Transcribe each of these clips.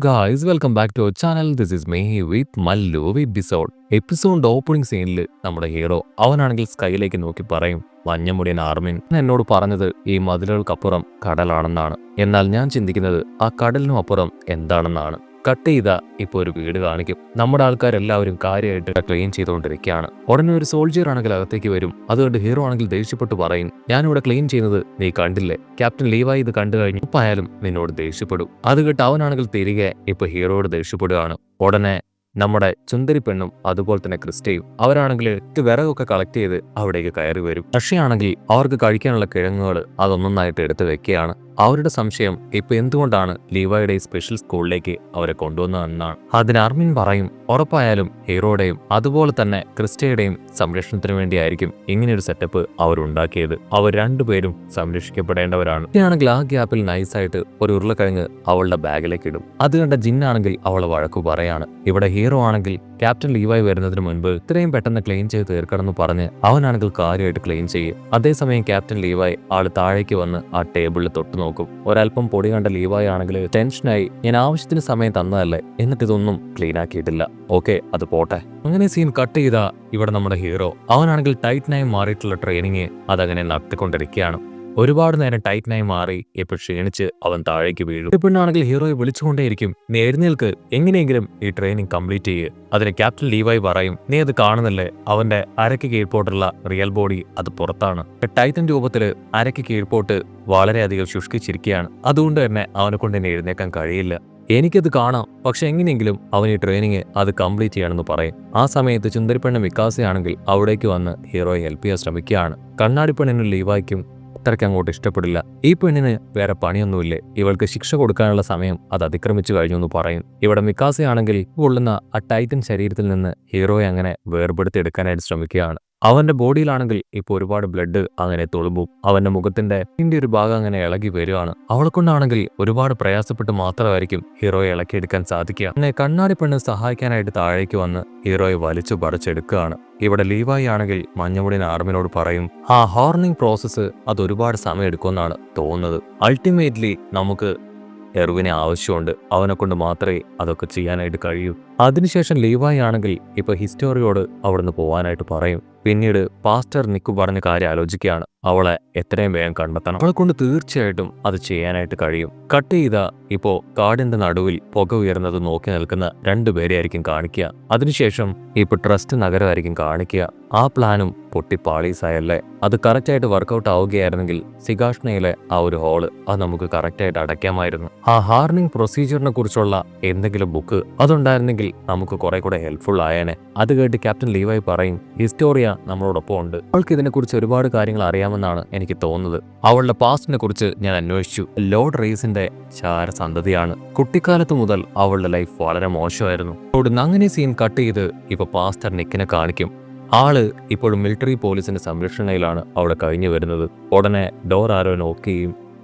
Guys, welcome back to our channel. This is me with Mallu episode. Episode opening സീനിൽ നമ്മുടെ hero അവനാണെങ്കിൽ സ്കൈയിലേക്ക് നോക്കി പറയും, മഞ്ഞമുടിയൻ ആർമിൻ എന്നോട് പറഞ്ഞത് ഈ മതിലുകൾക്കപ്പുറം കടലാണെന്നാണ്. എന്നാൽ ഞാൻ ചിന്തിക്കുന്നത് ആ കടലിനും അപ്പുറം എന്താണെന്നാണ്. കട്ട് ചെയ്ത ഇപ്പോൾ ഒരു വീട് കാണിക്കും. നമ്മുടെ ആൾക്കാരെല്ലാവരും കാര്യമായിട്ട് ക്ലീൻ ചെയ്തുകൊണ്ടിരിക്കുകയാണ്. ഉടനെ ഒരു സോൾജിയർ ആണെങ്കിൽ അകത്തേക്ക് വരും. അതുകൊണ്ട് ഹീറോ ആണെങ്കിൽ ദേഷ്യപ്പെട്ട് പറയും, ഞാനിവിടെ ക്ലീൻ ചെയ്യുന്നത് നീ കണ്ടില്ലേ? ക്യാപ്റ്റൻ ലീവായി ഇത് കണ്ടു കഴിഞ്ഞു ഉപ്പായാലും നിന്നോട് ദേഷ്യപ്പെടും. അത് കേട്ട് അവനാണെങ്കിൽ തിരികെ ഇപ്പൊ ഹീറോയോട് ദേഷ്യപ്പെടുകയാണ്. ഉടനെ നമ്മുടെ ചുന്ദരി പെണ്ണും അതുപോലെ തന്നെ ക്രിസ്റ്റയും അവരാണെങ്കിൽ വിറകൊക്കെ കളക്ട് ചെയ്ത് അവിടേക്ക് കയറി വരും. പക്ഷേയാണെങ്കിൽ അവർക്ക് കഴിക്കാനുള്ള കിഴങ്ങുകൾ അതൊന്നൊന്നായിട്ട് എടുത്തു വെക്കുകയാണ്. അവരുടെ സംശയം ഇപ്പൊ എന്തുകൊണ്ടാണ് ലീവായുടെ സ്പെഷ്യൽ സ്കൂളിലേക്ക് അവരെ കൊണ്ടുവന്നതെന്നാണ്. അതിന് അർമിൻ പറയും, ഉറപ്പായാലും ഹീറോയുടെയും അതുപോലെ തന്നെ ക്രിസ്റ്റയുടെയും സംരക്ഷണത്തിന് വേണ്ടിയായിരിക്കും ഇങ്ങനെയൊരു സെറ്റപ്പ് അവരുണ്ടാക്കിയത്. അവർ രണ്ടുപേരും സംരക്ഷിക്കപ്പെടേണ്ടവരാണ്. ആണെങ്കിൽ ആ ഗ്യാപ്പിൽ നൈസായിട്ട് ഒരു ഉരുളക്കിഴങ്ങ് അവളുടെ ബാഗിലേക്ക് ഇടും. അത് കണ്ട ജിന്നാണെങ്കിൽ അവളെ വഴക്കു പറയാണ്. ഇവിടെ ഹീറോ ആണെങ്കിൽ ക്യാപ്റ്റൻ ലീവായി വരുന്നതിന് മുൻപ് ഇത്രയും പെട്ടെന്ന് ക്ലീൻ ചെയ്ത് തീർക്കണമെന്ന് പറഞ്ഞ് അവനാണെങ്കിൽ കാര്യമായിട്ട് ക്ലീൻ ചെയ്യും. അതേസമയം ക്യാപ്റ്റൻ ലീവായി ആള് താഴേക്ക് വന്ന് ആ ടേബിളിൽ തൊട്ടു നോക്കും. ഒരല്പം പൊടി കണ്ട ലീവായി ആണെങ്കിൽ ടെൻഷനായി, ഞാൻ ആവശ്യത്തിന് സമയം തന്നതല്ലേ, എന്നിട്ട് ഇതൊന്നും ക്ലീൻ ആക്കിയിട്ടില്ല, ഓക്കെ അത് പോട്ടെ. അങ്ങനെ സീൻ കട്ട് ചെയ്താ ഇവിടെ നമ്മുടെ ഹീറോ അവനാണെങ്കിൽ ടൈറ്റനായി മാറിയിട്ടുള്ള ട്രെയിനിങ് അതങ്ങനെ നടത്തിക്കൊണ്ടിരിക്കുകയാണ്. ഒരുപാട് നേരം ടൈറ്റനായി മാറി ഇപ്പൊ ക്ഷീണിച്ച് അവൻ താഴേക്ക് വീഴും. പെണ്ണാണെങ്കിൽ ഹീറോയെ വിളിച്ചുകൊണ്ടേയിരിക്കും, നീ എഴുന്നേൽക്ക്, എങ്ങനെയെങ്കിലും ഈ ട്രെയിനിങ് കംപ്ലീറ്റ് ചെയ്യ്. അതിന് ക്യാപ്റ്റൻ ലീവായി പറയും, നീ അത് കാണുന്നില്ലേ, അവന്റെ അരയ്ക്ക് കീഴ്പോട്ടുള്ള റിയൽ ബോഡി അത് പുറത്താണ്. ടൈറ്റൻ രൂപത്തില് അരയ്ക്ക് കീഴ്പോട്ട് വളരെയധികം ശുഷ്കിച്ചിരിക്കുകയാണ്. അതുകൊണ്ട് തന്നെ അവനെ കൊണ്ട് എന്നെ എഴുന്നേക്കാൻ കഴിയില്ല. എനിക്കത് കാണാം, പക്ഷെ എങ്ങനെയെങ്കിലും അവൻ ഈ ട്രെയിനിങ് അത് കംപ്ലീറ്റ് ചെയ്യണമെന്ന് പറയും. ആ സമയത്ത് ചുന്ദരിപ്പെണ്ണ മിക്കാസയാണെങ്കിൽ അവിടേക്ക് വന്ന് ഹീറോയെ ഹെൽപ്പ് ചെയ്യാൻ ശ്രമിക്കുകയാണ്. കണ്ണാടിപ്പെണ്ണിനും ലീവായ്ക്കും അത്രയ്ക്ക് അങ്ങോട്ട് ഇഷ്ടപ്പെടില്ല. ഈ പെണ്ണിന് വേറെ പണിയൊന്നുമില്ലേ, ഇവൾക്ക് ശിക്ഷ കൊടുക്കാനുള്ള സമയം അത് അതിക്രമിച്ചു കഴിഞ്ഞു എന്ന് പറയും. ഇവിടെ മിക്കാസയാണെങ്കിൽ കൊള്ളുന്ന ആ ടൈറ്റൻ ശരീരത്തിൽ നിന്ന് ഹീറോയെ അങ്ങനെ വേർപെടുത്തി എടുക്കാനായിട്ട് ശ്രമിക്കുകയാണ്. അവന്റെ ബോഡിയിലാണെങ്കിൽ ഇപ്പൊ ഒരുപാട് ബ്ലഡ് അങ്ങനെ തുളുമ്പും. അവന്റെ മുഖത്തിന്റെ ഒരു ഭാഗം അങ്ങനെ ഇളകി വരികയാണ്. അവളെ കൊണ്ടാണെങ്കിൽ ഒരുപാട് പ്രയാസപ്പെട്ട് മാത്രമായിരിക്കും ഹീറോയെ ഇളക്കിയെടുക്കാൻ സാധിക്കുക. അങ്ങനെ കണ്ണാടി പെണ്ണ് സഹായിക്കാനായിട്ട് താഴേക്ക് വന്ന് ഹീറോയെ വലിച്ചു പറിച്ചെടുക്കുകയാണ്. ഇവിടെ ലീവായി ആണെങ്കിൽ മഞ്ഞമുടിയൻ ആർമിനോട് പറയും, ആ ഹോർണിംഗ് പ്രോസസ്സ് അത് ഒരുപാട് സമയം എടുക്കുമെന്നാണ് തോന്നുന്നത്. അൾട്ടിമേറ്റ്ലി നമുക്ക് എർവിനെ ആവശ്യമുണ്ട്, അവനെ കൊണ്ട് മാത്രമേ അതൊക്കെ ചെയ്യാനായിട്ട് കഴിയൂ. അതിനുശേഷം ലീവായി ആണെങ്കിൽ ഇപ്പൊ ഹിസ്റ്റോറിയോട് അവിടുന്ന് പോവാനായിട്ട് പറയും. പിന്നീട് പാസ്റ്റർ നിക്കു പറഞ്ഞ കാര്യം ആലോചിക്കുകയാണ്. അവളെ എത്രയും വേഗം കണ്ടെത്തണം, അവളെ കൊണ്ട് തീർച്ചയായിട്ടും അത് ചെയ്യാനായിട്ട് കഴിയും. കട്ട് ചെയ്ത ഇപ്പോ കാടിന്റെ നടുവിൽ പുക ഉയർന്നത് നോക്കി നിൽക്കുന്ന രണ്ടുപേരെയായിരിക്കും കാണിക്കുക. അതിനുശേഷം ഇപ്പൊ ട്രസ്റ്റ് നഗരമായിരിക്കും കാണിക്കുക. ആ പ്ലാനും പൊട്ടിപ്പാളീസായല്ലേ. അത് കറക്റ്റായിട്ട് വർക്കൗട്ട് ആവുകയായിരുന്നെങ്കിൽ സിഗാഷ്ണയിലെ ആ ഒരു ഹോള് അത് നമുക്ക് കറക്റ്റായിട്ട് അടയ്ക്കാമായിരുന്നു. ആ ഹാർണിംഗ് പ്രൊസീജിയറിനെ കുറിച്ചുള്ള എന്തെങ്കിലും ബുക്ക് അതുണ്ടായിരുന്നെങ്കിൽ നമുക്ക് കുറെ കൂടെ ഹെൽപ്ഫുൾ ആയേനെ. അത് കേട്ട് ക്യാപ്റ്റൻ ലീവായി പറയും, ഹിസ്റ്റോറിയ നമ്മളോടൊപ്പം ഉണ്ട്, അവൾക്ക് ഇതിനെക്കുറിച്ച് ഒരുപാട് കാര്യങ്ങൾ അറിയാമെന്നാണ് എനിക്ക് തോന്നുന്നത്. അവളുടെ പാസ്റ്റിനെ കുറിച്ച് ഞാൻ അന്വേഷിച്ചു. ലോർഡ് റേസിന്റെ ചാരസന്തതിയാണ്. കുട്ടിക്കാലത്ത് മുതൽ അവളുടെ ലൈഫ് വളരെ മോശമായിരുന്നു. അവിടുന്ന് അങ്ങനെ സീൻ കട്ട് ചെയ്ത് ഇപ്പൊ പാസ്റ്റർ നിക്കിനെ കാണിക്കും. ആള് ഇപ്പോഴും മിലിറ്ററി പോലീസിന്റെ സംരക്ഷണയിലാണ് അവിടെ കഴിഞ്ഞു വരുന്നത്. ഉടനെ ഡോർ ആരോ നോക്കുകയും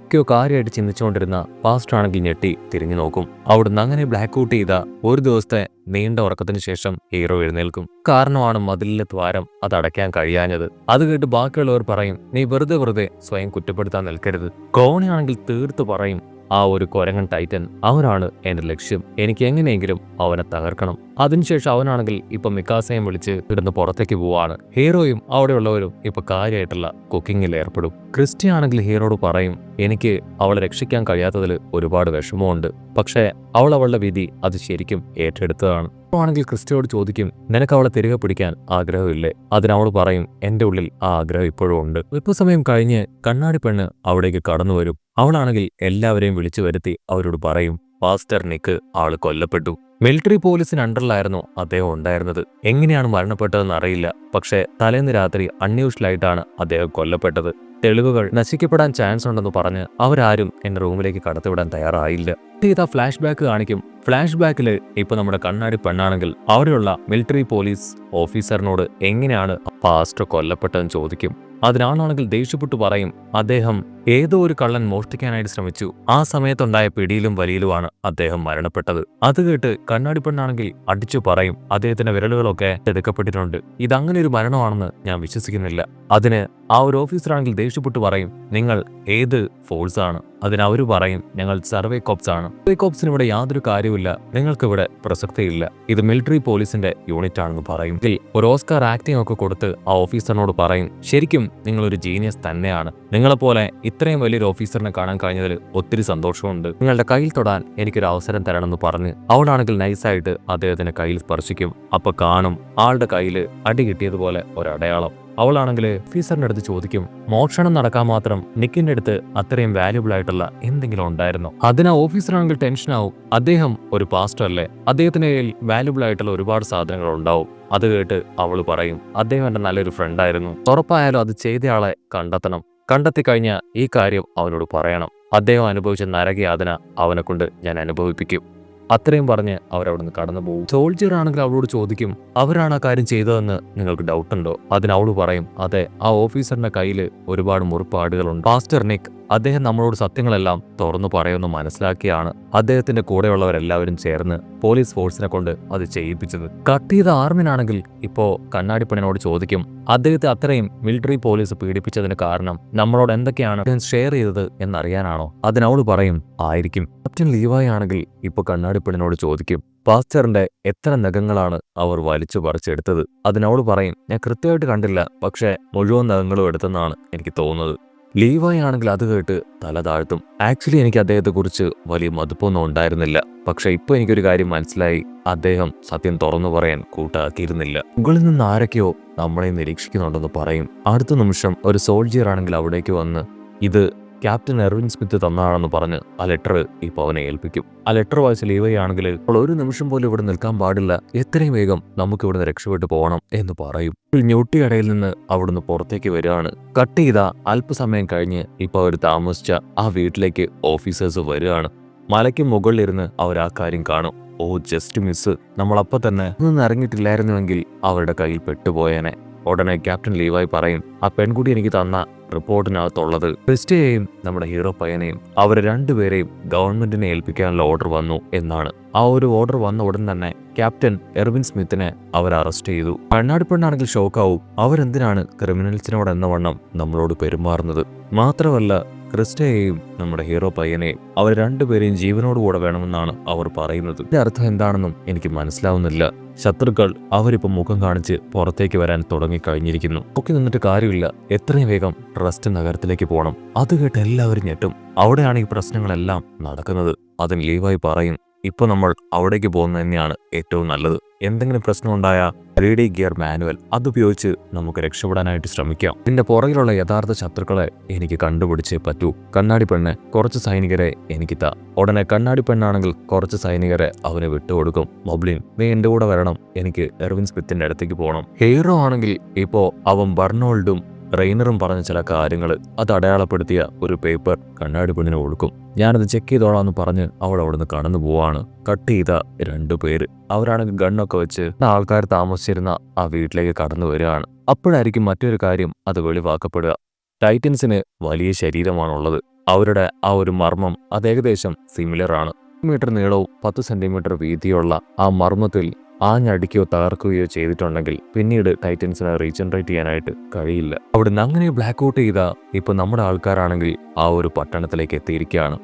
കാര്യമായിട്ട് ചിന്തിച്ചുകൊണ്ടിരുന്ന പാസ്റ്റർ ആണെങ്കിൽ ഞെട്ടി തിരിഞ്ഞു നോക്കും. അവിടുന്ന് അങ്ങനെ ബ്ലാക്ക് ഔട്ട് ചെയ്ത ഒരു ദിവസത്തെ നീണ്ട ഉറക്കത്തിന് ശേഷം ഹീറോ എഴുന്നേൽക്കും. കാരണമാണ് മതിലിലെ ദ്വാരം അത് അടയ്ക്കാൻ കഴിയാഞ്ഞത്. അത് കേട്ട് ബാക്കിയുള്ളവർ പറയും, നീ വെറുതെ സ്വയം കുറ്റപ്പെടുത്താൻ നിൽക്കരുത്. കോണിയാണെങ്കിൽ തീർത്തു പറയും, ആ ഒരു കൊരങ്ങൻ ടൈറ്റൻ അവനാണ് എന്റെ ലക്ഷ്യം, എനിക്ക് എങ്ങനെയെങ്കിലും അവനെ തകർക്കണം. അതിനുശേഷം അവനാണെങ്കിൽ ഇപ്പൊ മിക്കാസയും വിളിച്ച് ഇവിടുന്ന് പുറത്തേക്ക് പോവാണ്. ഹീറോയും അവിടെയുള്ളവരും ഇപ്പൊ കാര്യമായിട്ടുള്ള കുക്കിങ്ങിൽ ഏർപ്പെടും. ക്രിസ്റ്റി ആണെങ്കിൽ ഹീറോയോട് പറയും, എനിക്ക് അവളെ രക്ഷിക്കാൻ കഴിയാത്തതിൽ ഒരുപാട് വിഷമമുണ്ട്, പക്ഷേ അവളുടെ വിധി അത് ശരിക്കും ഏറ്റെടുത്തതാണ്. ആണെങ്കിൽ ക്രിസ്റ്റിയോട് ചോദിക്കും, നിനക്ക് അവളെ തിരികെ പിടിക്കാൻ ആഗ്രഹമില്ലേ? അതിനവൾ പറയും, എന്റെ ഉള്ളിൽ ആ ആഗ്രഹം ഇപ്പോഴും ഉണ്ട്. സമയം കഴിഞ്ഞ് കണ്ണാടി പെണ്ണ് അവിടേക്ക് കടന്നു വരും. അവളാണെങ്കിൽ എല്ലാവരെയും വിളിച്ചു വരുത്തി അവരോട് പറയും, പാസ്റ്റർ നിക്ക് ആള് കൊല്ലപ്പെട്ടു. മിലിറ്ററി പോലീസിന് അണ്ടറിലായിരുന്നു അദ്ദേഹം ഉണ്ടായിരുന്നത്. എങ്ങനെയാണ് മരണപ്പെട്ടതെന്ന് അറിയില്ല, പക്ഷേ തലേന്ന് രാത്രി അൺയൂഷ്വലായിട്ടാണ് അദ്ദേഹം കൊല്ലപ്പെട്ടത്. തെളിവുകൾ നശിക്കപ്പെടാൻ ചാൻസ് ഉണ്ടെന്ന് പറഞ്ഞ് അവരാരും എന്റെ റൂമിലേക്ക് കടത്തിവിടാൻ തയ്യാറായില്ല. ഇതാ ഫ്ലാഷ് ബാക്ക് കാണിക്കും. ഫ്ലാഷ് ബാക്കില് ഇപ്പൊ നമ്മുടെ കണ്ണാടി പെണ്ണാണെങ്കിൽ അവിടെയുള്ള മിലിറ്ററി പോലീസ് ഓഫീസറിനോട് എങ്ങനെയാണ് പാസ്റ്റർ കൊല്ലപ്പെട്ടതെന്ന് ചോദിക്കും. അതിനാളാണെങ്കിൽ ദേഷ്യപ്പെട്ടു പറയും, അദ്ദേഹം ഏതോ ഒരു കള്ളൻ മോഷ്ടിക്കാനായിട്ട് ശ്രമിച്ചു, ആ സമയത്തുണ്ടായ പിടിയിലും വലിയിലുമാണ് അദ്ദേഹം മരണപ്പെട്ടത്. അത് കേട്ട് കണ്ണാടി പെണ്ണാണെങ്കിൽ അടിച്ചു പറയും, അദ്ദേഹത്തിന്റെ വിരലുകളൊക്കെ എടുക്കപ്പെട്ടിട്ടുണ്ട്, ഇതങ്ങനെ ഒരു മരണമാണെന്ന് ഞാൻ വിശ്വസിക്കുന്നില്ല. അതിന് ആ ഒരു ഓഫീസറാണെങ്കിൽ ദേഷ്യപ്പെട്ടു പറയും, നിങ്ങൾ ഏത് ഫോഴ്സാണ്? അതിന് അവർ പറയും ഞങ്ങൾ സർവേ കോപ്സ് ആണ്. സർവേ കോപ്സിന് ഇവിടെ യാതൊരു കാര്യമില്ല, നിങ്ങൾക്ക് ഇവിടെ പ്രസക്തിയില്ല, ഇത് മിലിറ്ററി പോലീസിന്റെ യൂണിറ്റ് ആണെന്ന് പറയും. ഒരു ഓസ്കാർ ആക്ടിംഗ് ഒക്കെ കൊടുത്ത് ആ ഓഫീസറിനോട് പറയും ശരിക്കും നിങ്ങളൊരു ജീനിയസ് തന്നെയാണ്, നിങ്ങളെപ്പോലെ ഇത്രയും വലിയൊരു ഓഫീസറിനെ കാണാൻ കഴിഞ്ഞതിൽ ഒത്തിരി സന്തോഷമുണ്ട്, നിങ്ങളുടെ കയ്യിൽ തൊടാൻ എനിക്കൊരു അവസരം തരണമെന്ന് പറഞ്ഞ് അവളാണെങ്കിൽ നൈസായിട്ട് അദ്ദേഹത്തിന്റെ കയ്യിൽ സ്പർശിക്കും. അപ്പൊ കാണും ആളുടെ കയ്യിൽ അടി കിട്ടിയതുപോലെ ഒരടയാളം. അവളാണെങ്കിൽ ഓഫീസറിന്റെ അടുത്ത് ചോദിക്കും മോഷണം നടക്കാൻ മാത്രം നിക്കിന്റെ അടുത്ത് അത്രയും വാല്യുബിൾ ആയിട്ടുള്ള എന്തെങ്കിലും ഉണ്ടായിരുന്നോ? അതിന് ഓഫീസറാണെങ്കിൽ ടെൻഷനാവും. അദ്ദേഹം ഒരു പാസ്റ്റർ അല്ലേ, അദ്ദേഹത്തിന്റെ കയ്യിൽ വാല്യുബിൾ ആയിട്ടുള്ള ഒരുപാട് സാധനങ്ങൾ ഉണ്ടാവും. അത് കേട്ട് അവള് പറയും അദ്ദേഹം എന്റെ നല്ലൊരു ഫ്രണ്ടായിരുന്നു, ഉറപ്പായാലും അത് ചെയ്തയാളെ കണ്ടെത്തണം, കണ്ടെത്തി കഴിഞ്ഞാൽ ഈ കാര്യം അവനോട് പറയണം, അദ്ദേഹം അനുഭവിച്ച നരകയാതന അവനെ കൊണ്ട് ഞാൻ അനുഭവിപ്പിക്കും. അത്രയും പറഞ്ഞ് അവരവിടുന്ന് കടന്നു പോകും. സോൾജിയർ ആണെങ്കിൽ അവളോട് ചോദിക്കും അവരാണ് ആ കാര്യം ചെയ്തതെന്ന് നിങ്ങൾക്ക് ഡൗട്ടുണ്ടോ? അതിന് അവള് പറയും അതെ, ആ ഓഫീസറിന്റെ കയ്യിൽ ഒരുപാട് മുറിപ്പാടുകളുണ്ട്. പാസ്റ്റർ നിക്ക് അദ്ദേഹം നമ്മളോട് സത്യങ്ങളെല്ലാം തുറന്നു പറയുമെന്ന് മനസ്സിലാക്കിയാണ് അദ്ദേഹത്തിന്റെ കൂടെയുള്ളവരെല്ലാവരും ചേർന്ന് പോലീസ് ഫോഴ്സിനെ കൊണ്ട് അത് ചെയ്യിപ്പിച്ചത്. കട്ട് ചെയ്ത ആർമിനാണെങ്കിൽ ഇപ്പോ കണ്ണാടിപ്പണിനോട് ചോദിക്കും അദ്ദേഹത്തെ അത്രയും മിലിറ്ററി പോലീസ് പീഡിപ്പിച്ചതിന് കാരണം നമ്മളോട് എന്തൊക്കെയാണ് ഷെയർ ചെയ്തത് എന്നറിയാനാണോ? അതിനവള് പറയും ആയിരിക്കും. ക്യാപ്റ്റൻ ലീവായി ആണെങ്കിൽ ഇപ്പൊ കണ്ണാടിപ്പണിനോട് ചോദിക്കും പാസ്റ്ററിന്റെ എത്ര നഖങ്ങളാണ് അവർ വലിച്ചു പറിച്ചെടുത്തത്? അതിനവള് പറയും ഞാൻ കൃത്യമായിട്ട് കണ്ടില്ല, പക്ഷെ മുഴുവൻ നഖങ്ങളും എടുത്തെന്നാണ് എനിക്ക് തോന്നുന്നത്. ലീവായി ആണെങ്കിൽ അത് കേട്ട് തല താഴ്ത്തും. ആക്ച്വലി എനിക്ക് അദ്ദേഹത്തെക്കുറിച്ച് വലിയ മതിപ്പൊന്നും ഉണ്ടായിരുന്നില്ല, പക്ഷെ ഇപ്പൊ എനിക്കൊരു കാര്യം മനസ്സിലായി, അദ്ദേഹം സത്യം തുറന്നു പറയാൻ കൂട്ടാക്കിയിരുന്നില്ല. മുകളിൽ നിന്ന് ആരൊക്കെയോ നമ്മളെ നിരീക്ഷിക്കുന്നുണ്ടെന്ന് പറയും. അടുത്ത നിമിഷം ഒരു സോൾജിയർ ആണെങ്കിൽ അവിടേക്ക് വന്ന് ഇത് ക്യാപ്റ്റൻ എർവിൻ സ്മിത്ത് തന്നാണെന്ന് പറഞ്ഞ് ആ ലെറ്റർ ഇപ്പൊ അവനെ ഏൽപ്പിക്കും. ആ ലെറ്റർ വായിച്ച ലീവൈ ആണെങ്കിൽ അപ്പോൾ ഒരു നിമിഷം പോലും ഇവിടെ നിൽക്കാൻ പാടില്ല, എത്രയും വേഗം നമുക്ക് ഇവിടുന്ന് രക്ഷപ്പെട്ടു പോകണം എന്ന് പറയും. ഞൊട്ടിയടയിൽ നിന്ന് അവിടുന്ന് പുറത്തേക്ക് വരികയാണ്. കട്ട് ചെയ്ത അല്പസമയം കഴിഞ്ഞ് ഇപ്പൊ അവർ താമസിച്ച ആ വീട്ടിലേക്ക് ഓഫീസേഴ്സ് വരികയാണ്. മലയ്ക്ക് മുകളിലിരുന്ന് അവർ ആ കാര്യം കാണും. ഓ ജസ്റ്റ് മിസ്, നമ്മളപ്പോ തന്നെ ഒന്നും ഇറങ്ങിയിട്ടില്ലായിരുന്നുവെങ്കിൽ അവരുടെ കയ്യിൽ പെട്ടുപോയേനെ. ഉടനെ ക്യാപ്റ്റൻ ലീവായി പറയും ആ പെൺകുട്ടി എനിക്ക് തന്ന റിപ്പോർട്ടിനകത്തുള്ളത് ക്രിസ്റ്റയെയും നമ്മുടെ ഹീറോ പയ്യനെയും അവരെ രണ്ടുപേരെയും ഗവൺമെന്റിനെ ഏൽപ്പിക്കാനുള്ള ഓർഡർ വന്നു എന്നാണ്. ആ ഒരു ഓർഡർ വന്ന ഉടൻ തന്നെ ക്യാപ്റ്റൻ എർവിൻ സ്മിത്തിനെ അവർ അറസ്റ്റ് ചെയ്തു. കണ്ണാടിപ്പെണ്ണാണെങ്കിൽ ഷോക്കാവും, അവരെന്തിനാണ് ക്രിമിനൽസിനോട് എന്ന വണ്ണം നമ്മളോട് പെരുമാറുന്നത്? മാത്രമല്ല ക്രിസ്റ്റയെയും നമ്മുടെ ഹീറോ പയ്യനെയും അവർ രണ്ടുപേരെയും ജീവനോടുകൂടെ വേണമെന്നാണ് അവർ പറയുന്നത്. ഇതിന്റെ അർത്ഥം എന്താണെന്നും എനിക്ക് മനസ്സിലാവുന്നില്ല. ശത്രുക്കൾ അവരിപ്പോ മുഖം കാണിച്ച് പുറത്തേക്ക് വരാൻ തുടങ്ങിക്കഴിഞ്ഞിരിക്കുന്നു. നോക്കി നിന്നിട്ട് കാര്യമില്ല, എത്രയും വേഗം ട്രസ്റ്റ് നഗരത്തിലേക്ക് പോകണം. അത് കേട്ട് എല്ലാവരും ഞെട്ടും. അവിടെയാണ് ഈ പ്രശ്നങ്ങളെല്ലാം നടക്കുന്നത്. അതിന് ലീവായി പറയും ഇപ്പൊ നമ്മൾ അവിടേക്ക് പോകുന്നത് തന്നെയാണ് ഏറ്റവും നല്ലത്. എന്തെങ്കിലും പ്രശ്നമുണ്ടായ 3D ഗിയർ മാനുവൽ അതുപയോഗിച്ച് നമുക്ക് രക്ഷപ്പെടാനായിട്ട് ശ്രമിക്കാം. ഇതിന്റെ പുറകിലുള്ള യഥാർത്ഥ ശത്രുക്കളെ എനിക്ക് കണ്ടുപിടിച്ചേ പറ്റൂ. കണ്ണാടി പെണ്ണ് കുറച്ച് സൈനികരെ എനിക്ക് താ. ഉടനെ കണ്ണാടി പെണ്ണാണെങ്കിൽ കുറച്ച് സൈനികരെ അവന് വിട്ടുകൊടുക്കും. മൊബ്ലിൻ നീ എന്റെ കൂടെ വരണം, എനിക്ക് എർവിൻ സ്മിത്തിന്റെ അടുത്തേക്ക് പോകണം. ഹീറോ ആണെങ്കിൽ ഇപ്പോ അവൻ ബർണോൾഡും റെയ്നറും പറഞ്ഞ ചില കാര്യങ്ങൾ അത് അടയാളപ്പെടുത്തിയ ഒരു പേപ്പർ കണ്ണാടി പെണ്ണിന് കൊടുക്കും. ഞാനത് ചെക്ക് ചെയ്തോളാന്ന് പറഞ്ഞ് അവൾ അവിടുന്ന് കടന്നു പോവാണ്. കട്ട് ചെയ്ത 2 പേര് അവരാണെങ്കിൽ ഗണ്ണൊക്കെ വെച്ച് ആൾക്കാർ താമസിച്ചിരുന്ന ആ വീട്ടിലേക്ക് കടന്നു വരികയാണ്. അപ്പോഴായിരിക്കും മറ്റൊരു കാര്യം അത് വെളിവാക്കപ്പെടുക. ടൈറ്റൻസിന് വലിയ ശരീരമാണുള്ളത്. അവരുടെ ആ ഒരു മർമ്മം അത് ഏകദേശം സിമിലർ ആണ്. 1 മീറ്റർ നീളവും 10 സെന്റിമീറ്റർ വീതിയുള്ള ആ മർമ്മത്തിൽ ആഞ്ഞടിക്കുകയോ തകർക്കുകയോ ചെയ്തിട്ടുണ്ടെങ്കിൽ പിന്നീട് ടൈറ്റൻസിനെ റീജനറേറ്റ് ചെയ്യാനായിട്ട് കഴിയില്ല. അവിടുന്ന് അങ്ങനെ ബ്ലാക്ക് ഔട്ട് ചെയ്ത ഇപ്പൊ നമ്മുടെ ആൾക്കാരാണെങ്കിൽ ആ ഒരു പട്ടണത്തിലേക്ക് എത്തിയിരിക്കുകയാണ്.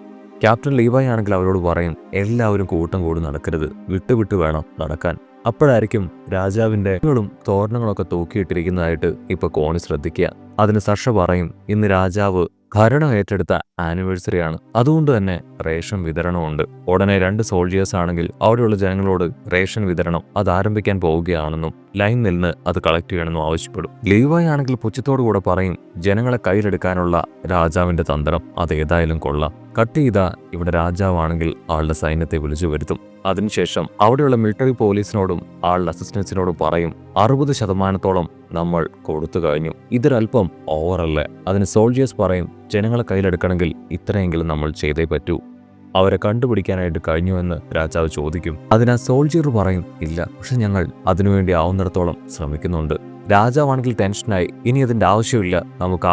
ക്യാപ്റ്റൻ ലീവായി ആണെങ്കിൽ അവരോട് പറയും എല്ലാവരും കൂട്ടം കൂടി നടക്കരുത്, വിട്ടുവിട്ട് വേണം നടക്കാൻ. അപ്പോഴായിരിക്കും രാജാവിന്റെ തോരണങ്ങളൊക്കെ തൂക്കിയിട്ടിരിക്കുന്നതായിട്ട് ഇപ്പൊ കോണി ശ്രദ്ധിക്കുക. അതിന് സഷ പറയും ഇന്ന് രാജാവ് ഭരണം ഏറ്റെടുത്ത ആനിവേഴ്സറിയാണ്, അതുകൊണ്ട് തന്നെ റേഷൻ വിതരണമുണ്ട്. ഉടനെ 2 സോൾജിയേഴ്സ് ആണെങ്കിൽ അവിടെയുള്ള ജനങ്ങളോട് റേഷൻ വിതരണം അത് ആരംഭിക്കാൻ പോവുകയാണെന്നും ലൈൻ നിന്ന് അത് കളക്ട് ചെയ്യണമെന്നും ആവശ്യപ്പെടും. ലീവായി ആണെങ്കിൽ പുച്ഛത്തോടു കൂടെ പറയും ജനങ്ങളെ കയ്യിലെടുക്കാനുള്ള രാജാവിന്റെ തന്ത്രം അത് ഏതായാലും കൊള്ളാം. കട്ട് ചെയ്ത ഇവിടെ രാജാവാണെങ്കിൽ ആളുടെ സൈന്യത്തെ വിളിച്ചു വരുത്തും. അതിനുശേഷം അവിടെയുള്ള മിലിറ്ററി പോലീസിനോടും ആളുടെ അസിസ്റ്റൻസിനോടും പറയും 60% നമ്മൾ കൊടുത്തു കഴിഞ്ഞു, ഇതൊരല്പം ഓവറല്ലേ. അതിന് സോൾജിയേഴ്സ് പറയും ജനങ്ങളെ കയ്യിലെടുക്കണമെങ്കിൽ ഇത്രയെങ്കിലും നമ്മൾ ചെയ്തേ പറ്റൂ. അവരെ കണ്ടുപിടിക്കാനായിട്ട് കഴിഞ്ഞുവെന്ന് രാജാവ് ചോദിക്കും. അതിനാ സോൾജിയർ പറയും ഇല്ല, പക്ഷെ ഞങ്ങൾ അതിനുവേണ്ടി ആവുന്നിടത്തോളം ശ്രമിക്കുന്നുണ്ട്. രാജാവാണെങ്കിൽ ടെൻഷനായി ഇനി അതിന്റെ ആവശ്യമില്ല, നമുക്ക്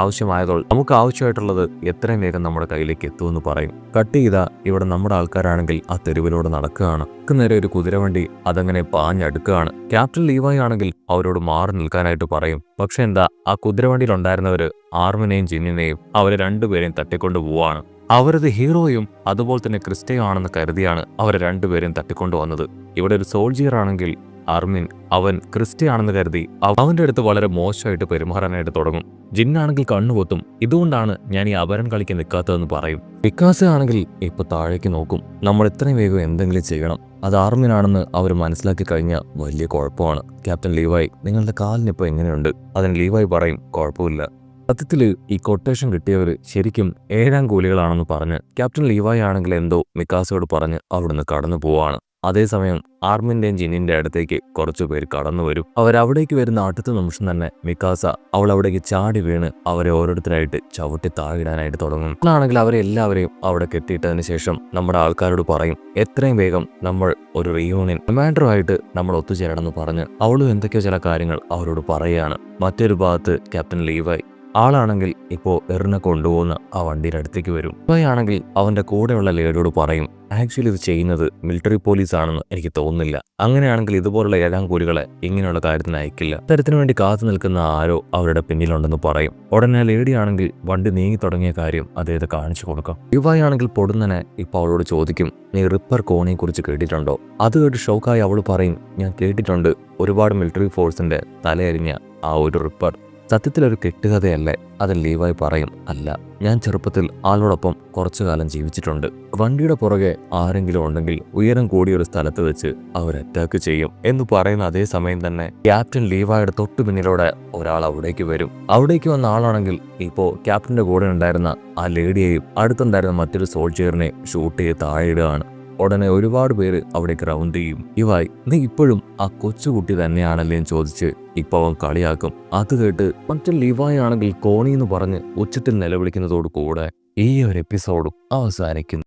ആവശ്യമായിട്ടുള്ളത് എത്രയും വേഗം നമ്മുടെ കയ്യിലേക്ക് എത്തുമെന്ന് പറയും. കട്ട് ചെയ്ത ഇവിടെ നമ്മുടെ ആൾക്കാരാണെങ്കിൽ ആ തെരുവിലൂടെ നടക്കുകയാണ്. നേരെ ഒരു കുതിരവണ്ടി അതങ്ങനെ പാഞ്ഞടുക്കുകയാണ്. ക്യാപ്റ്റൻ ലീവായി ആണെങ്കിൽ അവരോട് മാറി നിൽക്കാനായിട്ട് പറയും. പക്ഷെ എന്താ ആ കുതിരവണ്ടിയിൽ ഉണ്ടായിരുന്നവര് ആർമിനെയും ജിന്നിനെയും അവരെ 2 പേരെയും തട്ടിക്കൊണ്ടു പോവാണ്. അവരത് ഹീറോയും അതുപോലെ തന്നെ ക്രിസ്റ്റയും ആണെന്ന് കരുതിയാണ് അവരെ രണ്ടുപേരെയും തട്ടിക്കൊണ്ടുവന്നത്. ഇവിടെ ഒരു സോൾജിയർ ആണെങ്കിൽ ആർമിൻ അവൻ ക്രിസ്റ്റയാണെന്ന് കരുതി അവന്റെ അടുത്ത് വളരെ മോശമായിട്ട് പെരുമാറാനായിട്ട് തുടങ്ങും. ജിന്നാണെങ്കിൽ കണ്ണുപൊത്തും. ഇതുകൊണ്ടാണ് ഞാൻ ഈ അപരൻ കളിക്ക് നിൽക്കാത്തതെന്ന് പറയും. വികാസ ആണെങ്കിൽ ഇപ്പൊ താഴേക്ക് നോക്കും. നമ്മൾ ഇത്രയും വേഗം എന്തെങ്കിലും ചെയ്യണം. അത് ആർമിനാണെന്ന് അവർ മനസ്സിലാക്കി കഴിഞ്ഞാൽ വലിയ കുഴപ്പമാണ്. ക്യാപ്റ്റൻ ലീവായി, നിങ്ങളുടെ കാലിനിപ്പോൾ എങ്ങനെയുണ്ട്? അതിന് ലീവായി പറയും, കുഴപ്പമില്ല. സത്യത്തില് ഈ കൊട്ടേഷൻ കിട്ടിയവർ ശരിക്കും ഏഴാം കൂലികളാണെന്ന് പറഞ്ഞ് ക്യാപ്റ്റൻ ലീവായി ആണെങ്കിൽ എന്തോ മിക്കാസയോട് പറഞ്ഞ് അവിടുന്ന് കടന്നു പോവാണ്. അതേസമയം ആർമിന്റെയും ജിന്നിന്റെ അടുത്തേക്ക് കുറച്ചുപേര് കടന്നു വരും. അവരവിടേക്ക് വരുന്ന അടുത്ത നിമിഷം തന്നെ മിക്കാസ അവൾ അവിടേക്ക് ചാടി വീണ് അവരെ ഓരോരുത്തരായിട്ട് ചവിട്ടി താഴിടാനായിട്ട് തുടങ്ങും. ആണെങ്കിൽ അവരെ എല്ലാവരെയും അവിടെ കെട്ടിയിട്ടതിന് ശേഷം നമ്മുടെ ആൾക്കാരോട് പറയും, എത്രയും വേഗം നമ്മൾ ഒരു റീയൂണിയൻ കമാൻഡറുമായിട്ട് നമ്മൾ ഒത്തുചേരണമെന്ന് പറഞ്ഞ് അവളും എന്തൊക്കെയോ ചില കാര്യങ്ങൾ അവരോട് പറയുകയാണ്. മറ്റൊരു ഭാഗത്ത് ക്യാപ്റ്റൻ ലീവായി ആളാണെങ്കിൽ ഇപ്പോൾ എറിനെ കൊണ്ടുപോകുന്ന ആ വണ്ടിയുടെ അടുത്തേക്ക് വരും. ഇപ്പോഴാണെങ്കിൽ അവന്റെ കൂടെയുള്ള ലേഡിയോട് പറയും, ആക്ച്വലി ഇത് ചെയ്യുന്നത് മിലിറ്ററി പോലീസ് ആണെന്ന് എനിക്ക് തോന്നുന്നില്ല. അങ്ങനെയാണെങ്കിൽ ഇതുപോലുള്ള ഏഴാം കൂലികളെ ഇങ്ങനെയുള്ള കാര്യത്തിന് അയക്കില്ല. തരത്തിനു വേണ്ടി കാത്തു നിൽക്കുന്ന ആരോ അവരുടെ പിന്നിലുണ്ടെന്ന് പറയും. ഉടനെ ലേഡി ആണെങ്കിൽ വണ്ടി നീങ്ങി തുടങ്ങിയ കാര്യം അദ്ദേഹത്തെ കാണിച്ചു കൊടുക്കാം. യുവായി ആണെങ്കിൽ പൊടുന്നനെ ഇപ്പൊ അവളോട് ചോദിക്കും, നീ റിപ്പർ കോണിയെ കുറിച്ച് കേട്ടിട്ടുണ്ടോ? അത് കേട്ട് ഷോക്കായി അവൾ പറയും, ഞാൻ കേട്ടിട്ടുണ്ട്, ഒരുപാട് മിലിറ്ററി ഫോഴ്സിന്റെ തലയരിഞ്ഞ ആ ഒരു റിപ്പർ സത്യത്തിലൊരു കെട്ടുകഥയല്ലേ? അതിൽ ലീവായി പറയും, അല്ല, ഞാൻ ചെറുപ്പത്തിൽ ആളോടൊപ്പം കുറച്ചു കാലം ജീവിച്ചിട്ടുണ്ട്. വണ്ടിയുടെ പുറകെ ആരെങ്കിലും ഉണ്ടെങ്കിൽ ഉയരം കൂടിയൊരു സ്ഥലത്ത് വെച്ച് അവർ അറ്റാക്ക് ചെയ്യും എന്ന് പറയുന്ന അതേ സമയം തന്നെ ക്യാപ്റ്റൻ ലീവായുടെ തൊട്ടു പിന്നിലൂടെ ഒരാൾ അവിടേക്ക് വരും. അവിടേക്ക് വന്ന ആളാണെങ്കിൽ ഇപ്പോൾ ക്യാപ്റ്റന്റെ കൂടെ ഉണ്ടായിരുന്ന ആ ലേഡിയെയും അടുത്തുണ്ടായിരുന്ന മറ്റൊരു സോൾജിയറിനെ ഷൂട്ട് ചെയ്ത് താഴെയിടുകയാണ്. ഉടനെ ഒരുപാട് പേര് അവിടേക്ക് റൗണ്ട് ചെയ്യും. ഇവായി, നീ ഇപ്പോഴും ആ കൊച്ചുകുട്ടി തന്നെയാണല്ലേ എന്ന് ചോദിച്ച് ഇപ്പൊ അവൻ കളിയാക്കും. അത് കേട്ട് മറ്റു ലീവായി ആണെങ്കിൽ കോണി എന്ന് പറഞ്ഞ് ഉച്ചത്തിൽ നിലവിളിക്കുന്നതോടു കൂടെ ഈ ഒരു എപ്പിസോഡും അവസാനിക്കുന്നു.